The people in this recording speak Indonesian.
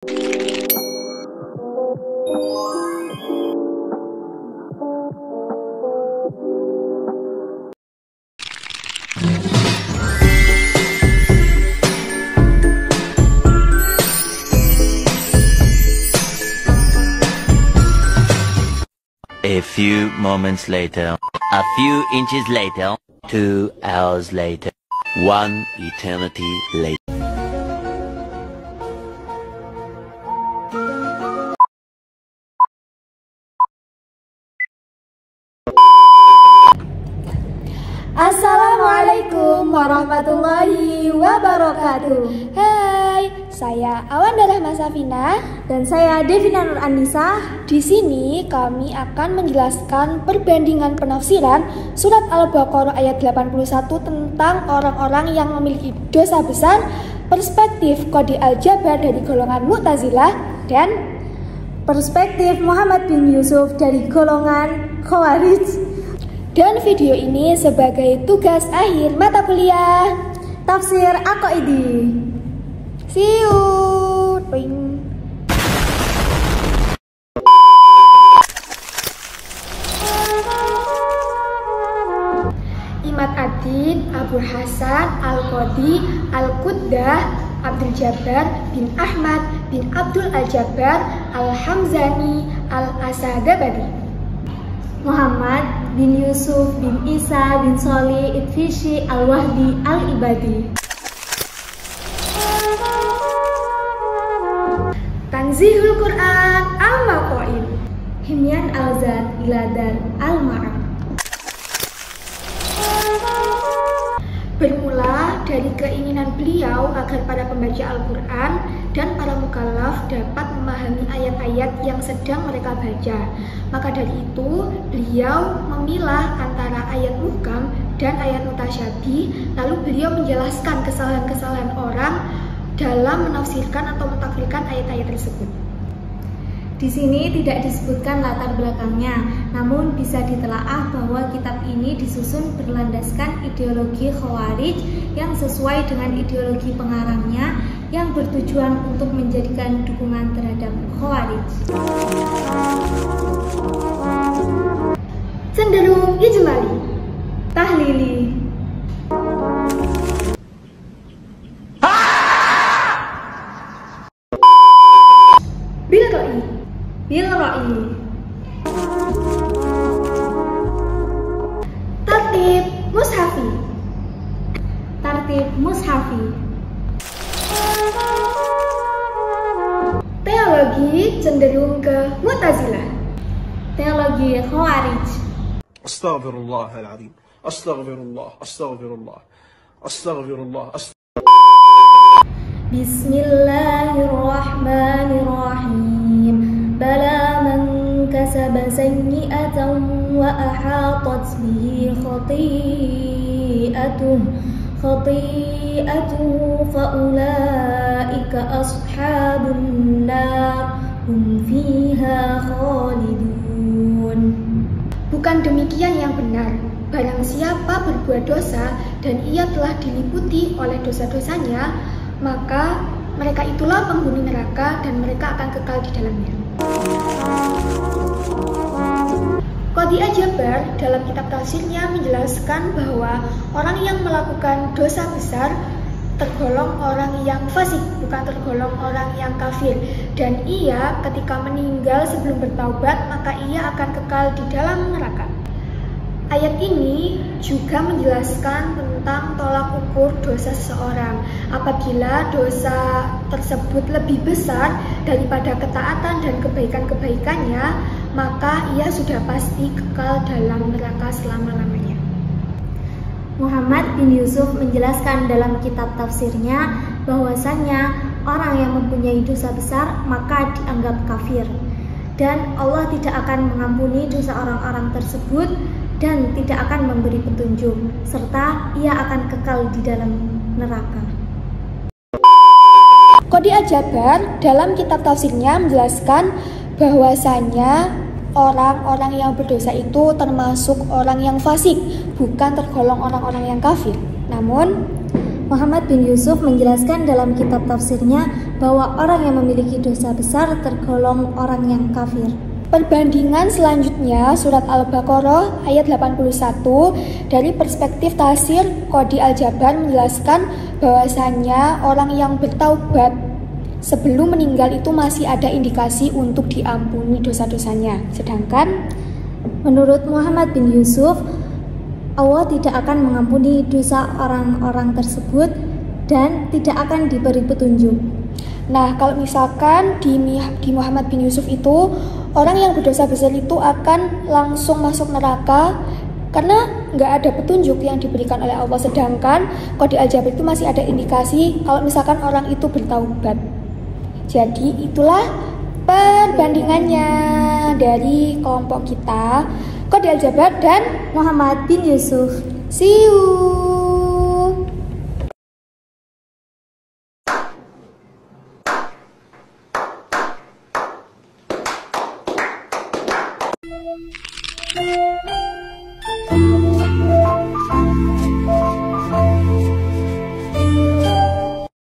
A few moments later, a few inches later, 2 hours later, 1 eternity later. Assalamualaikum warahmatullahi wabarakatuh. Hai, saya Awanda Rahma Safina dan saya Devina Nur Anissa. Di sini kami akan menjelaskan perbandingan penafsiran surat Al-Baqarah ayat 81 tentang orang-orang yang memiliki dosa besar, perspektif Qadhi Al-Jabbar dari golongan Mu'tazilah, dan perspektif Muhammad bin Yusuf dari golongan Khawarij. Dan video ini sebagai tugas akhir mata kuliah Tafsir Aqaidi. See you. Ring. Imad Ad-Din Abu Hasan Al-Qadhi Al-Quddah Abdul Jabbar bin Ahmad bin Abdul Al-Jabbar Al-Hamzani Al-Asadabadi. Muhammad bin Yusuf bin Isa bin Solih Idfishi Al-Wahdi Al-Ibadi. Tanzihul Quran Al-Maqaid Himyan Al-Zad Iladar Al-Ma'ad. Bermula dari keinginan beliau agar para pembaca Al-Quran dan para mukallaf dapat memahami ayat-ayat yang sedang mereka baca. Maka dari itu, beliau memilah antara ayat muhkam dan ayat mutasyabih, lalu beliau menjelaskan kesalahan-kesalahan orang dalam menafsirkan atau mentafsirkan ayat-ayat tersebut. Di sini tidak disebutkan latar belakangnya, namun bisa ditelaah bahwa kitab ini disusun berlandaskan ideologi Khawarij yang sesuai dengan ideologi pengarangnya yang bertujuan untuk menjadikan dukungan terhadap Khawarij. Cenderung ijmali, tahlili, bilqai, bilra'i, tartib mushafi, tartib mushafi, teologi cenderung ke Mu'tazilah, teologi Khawarij. Astaghfirullahaladzim. Astaghfirullah. Astaghfirullah. Astaghfirullah. Bismillahirrahmanirrahim. Bala man kasaba sayyi'atan wa ahatat bihi khati'atuhu fa ulaika ashabun nar hum fiha khalidun. Bukan demikian yang benar. Barang siapa berbuat dosa dan ia telah diliputi oleh dosa-dosanya, maka mereka itulah penghuni neraka dan mereka akan kekal di dalamnya. Qadhi Al-Jabbar dalam kitab tafsirnya menjelaskan bahwa orang yang melakukan dosa besar tergolong orang yang fasik, bukan tergolong orang yang kafir. Dan ia ketika meninggal sebelum bertaubat, maka ia akan kekal di dalam neraka. Ayat ini juga menjelaskan tentang tolak ukur dosa seseorang. Apabila dosa tersebut lebih besar daripada ketaatan dan kebaikan-kebaikannya, maka ia sudah pasti kekal dalam neraka selama-lamanya. Muhammad bin Yusuf menjelaskan dalam kitab tafsirnya bahwasannya orang yang mempunyai dosa besar maka dianggap kafir, dan Allah tidak akan mengampuni dosa orang-orang tersebut dan tidak akan memberi petunjuk, serta ia akan kekal di dalam neraka. Qadhi Al-Jabbar dalam kitab tafsirnya menjelaskan bahwasanya orang-orang yang berdosa itu termasuk orang yang fasik, bukan tergolong orang-orang yang kafir. Namun Muhammad bin Yusuf menjelaskan dalam kitab tafsirnya bahwa orang yang memiliki dosa besar tergolong orang yang kafir. Perbandingan selanjutnya surat Al-Baqarah ayat 81 dari perspektif tafsir Qadhi Al-Jabbar menjelaskan bahwasannya orang yang bertaubat sebelum meninggal itu masih ada indikasi untuk diampuni dosa-dosanya. Sedangkan menurut Muhammad bin Yusuf, Allah tidak akan mengampuni dosa orang-orang tersebut dan tidak akan diberi petunjuk. Nah, kalau misalkan di Muhammad bin Yusuf itu, orang yang berdosa besar itu akan langsung masuk neraka karena nggak ada petunjuk yang diberikan oleh Allah. Sedangkan Qadhi Al-Jabbar itu masih ada indikasi kalau misalkan orang itu bertaubat. Jadi itulah perbandingannya dari kelompok kita, Qadhi Al-Jabbar dan Muhammad bin Yusuf. See you.